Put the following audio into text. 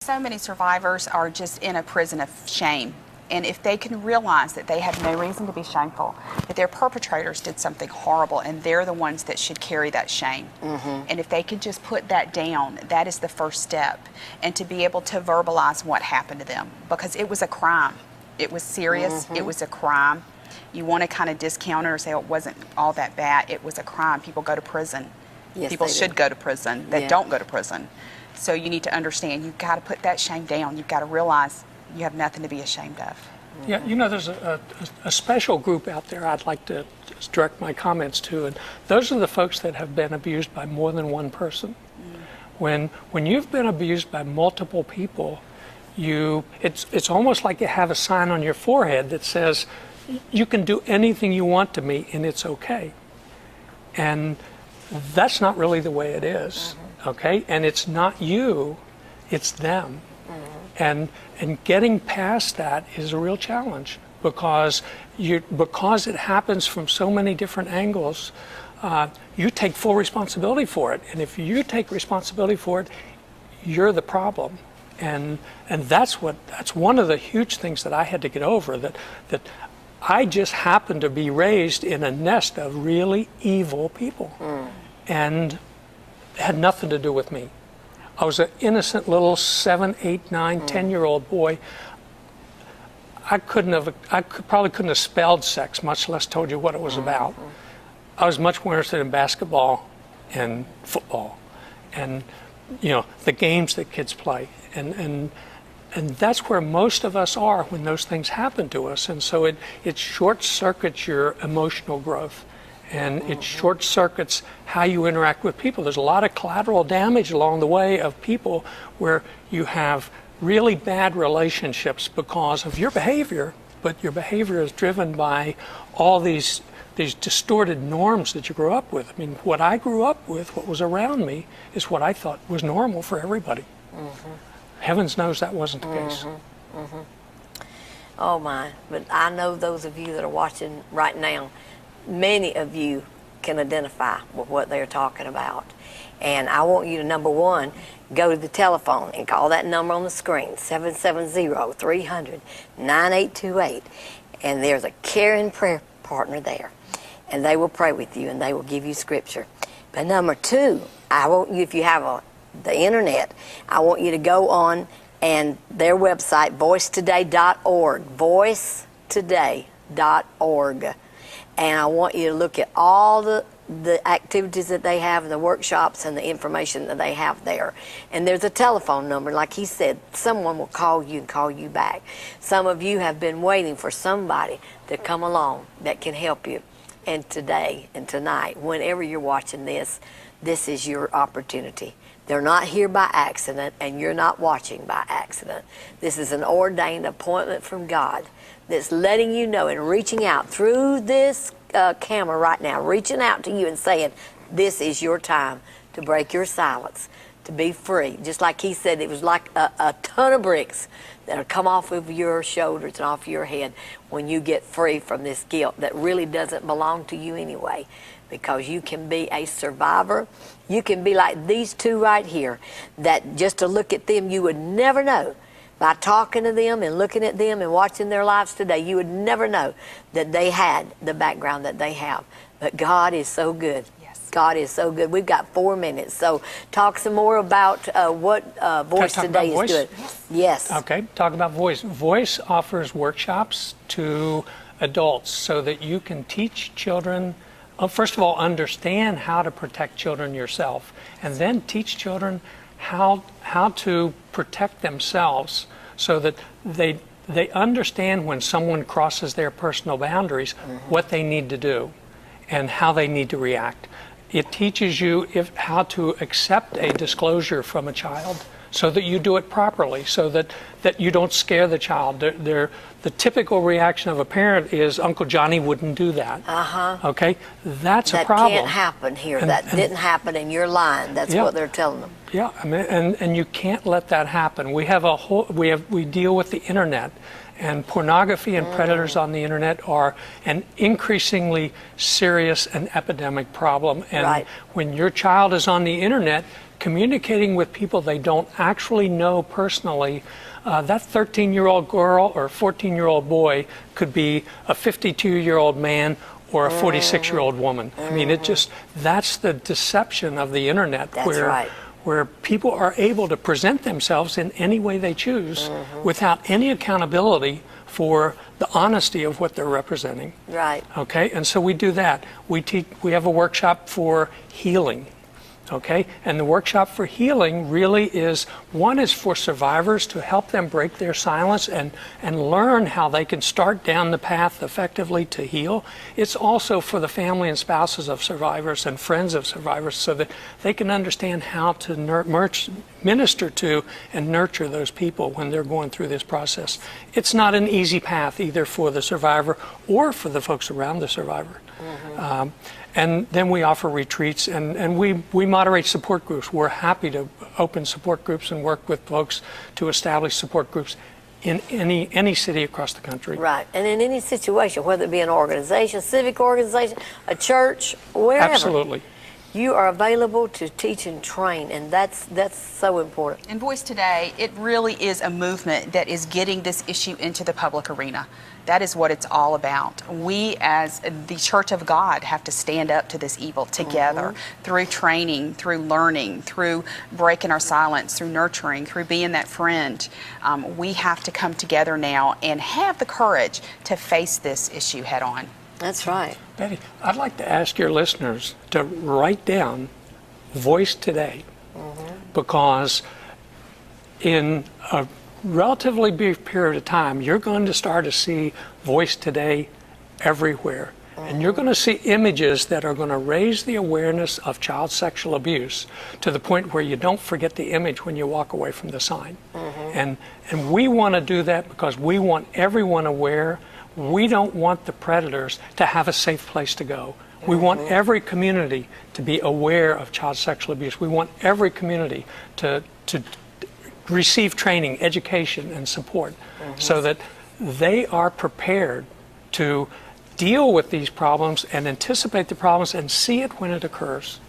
So many survivors are just in a prison of shame. And if they can realize that they have no reason to be shameful, that their perpetrators did something horrible and they're the ones that should carry that shame. And if they could just put that down, that is the first step. And to be able to verbalize what happened to them, because it was a crime. It was serious. It was a crime. You want to kind of discount it or say, oh, it wasn't all that bad. It was a crime. People go to prison. Yes, people should go to prison that don't go to prison. So you need to understand, you've got to put that shame down. You've got to realize you have nothing to be ashamed of. Yeah, you know, there's a special group out there I'd like to just direct my comments to, and those are the folks that have been abused by more than one person. When you've been abused by multiple people, it's almost like you have a sign on your forehead that says, you can do anything you want to me and it's okay. And that's not really the way it is, okay? And it's not you, it's them. And getting past that is a real challenge because it happens from so many different angles. You take full responsibility for it, and if you take responsibility for it, you're the problem. And that's one of the huge things that I had to get over, that I just happened to be raised in a nest of really evil people, and it had nothing to do with me. I was an innocent little 7, 8, 9, 10-year-old boy. I probably couldn't have spelled sex, much less told you what it was about. I was much more interested in basketball and football and, you know, the games that kids play. And that's where most of us are when those things happen to us. And so it short-circuits your emotional growth. And it short circuits how you interact with people. There's a lot of collateral damage along the way of people where you have really bad relationships because of your behavior, but your behavior is driven by all these distorted norms that you grew up with. I mean, what I grew up with, what was around me, is what I thought was normal for everybody. Heavens knows that wasn't the case. Oh my, but I know those of you that are watching right now, many of you can identify with what they're talking about. And I want you to, number one, go to the telephone and call that number on the screen, 770-300-9828. And there's a caring prayer partner there. And they will pray with you and they will give you scripture. But number two, I want you, if you have the internet, I want you to go on and their website, voicetoday.org, voicetoday.org. And I want you to look at all the activities that they have, the workshops and the information that they have there. And there's a telephone number. Like he said, someone will call you and call you back. Some of you have been waiting for somebody to come along that can help you. And today and tonight, whenever you're watching this, this is your opportunity. They're not here by accident, and you're not watching by accident. This is an ordained appointment from God that's letting you know and reaching out through this camera right now, reaching out to you and saying, this is your time to break your silence, to be free. Just like he said, it was like a ton of bricks that'll come off of your shoulders and off your head when you get free from this guilt that really doesn't belong to you anyway, because you can be a survivor. You can be like these two right here, that just to look at them, you would never know. By talking to them and looking at them and watching their lives today, you would never know that they had the background that they have. But God is so good. Yes. God is so good. We've got 4 minutes. So talk some more about what Voice Today is doing. Yes. Okay, talk about Voice. Voice offers workshops to adults so that you can teach children, first of all, understand how to protect children yourself, and then teach children how to protect themselves so that they understand when someone crosses their personal boundaries, what they need to do and how they need to react. It teaches you how to accept a disclosure from a child so that you do it properly, so that you don't scare the child. The typical reaction of a parent is, Uncle Johnny wouldn't do that. Okay? That's a problem. That can't happen here. That didn't happen in your line. That's what they're telling them. Yeah, I mean, and you can't let that happen. We have we deal with the internet, and pornography and predators on the internet are an increasingly serious and epidemic problem. And when your child is on the internet, communicating with people they don't actually know personally. That 13-year-old girl or 14-year-old boy could be a 52-year-old man or a 46-year-old woman. I mean, that's the deception of the internet. That's right. Where people are able to present themselves in any way they choose without any accountability for the honesty of what they're representing. Right. Okay, and so we do that. We have a workshop for healing. Okay, and the workshop for healing really is for survivors to help them break their silence and learn how they can start down the path effectively to heal. It's also for the family and spouses of survivors and friends of survivors so that they can understand how to minister to and nurture those people when they're going through this process. It's not an easy path either for the survivor or for the folks around the survivor. And then we offer retreats, and we moderate support groups. We're happy to open support groups and work with folks to establish support groups in any city across the country. Right, and in any situation, whether it be an organization, civic organization, a church, wherever. Absolutely. You are available to teach and train, and that's so important. In Voice Today, it really is a movement that is getting this issue into the public arena. That is what it's all about. We, as the Church of God, have to stand up to this evil together through training, through learning, through breaking our silence, through nurturing, through being that friend. We have to come together now and have the courage to face this issue head on. That's right. Betty, I'd like to ask your listeners to write down Voice Today, because in a relatively brief period of time, you're going to start to see Voice Today everywhere. And you're going to see images that are going to raise the awareness of child sexual abuse to the point where you don't forget the image when you walk away from the sign. And we want to do that because we want everyone aware. We don't want the predators to have a safe place to go. We want every community to be aware of child sexual abuse. We want every community to receive training, education, and support so that they are prepared to deal with these problems and anticipate the problems and see it when it occurs.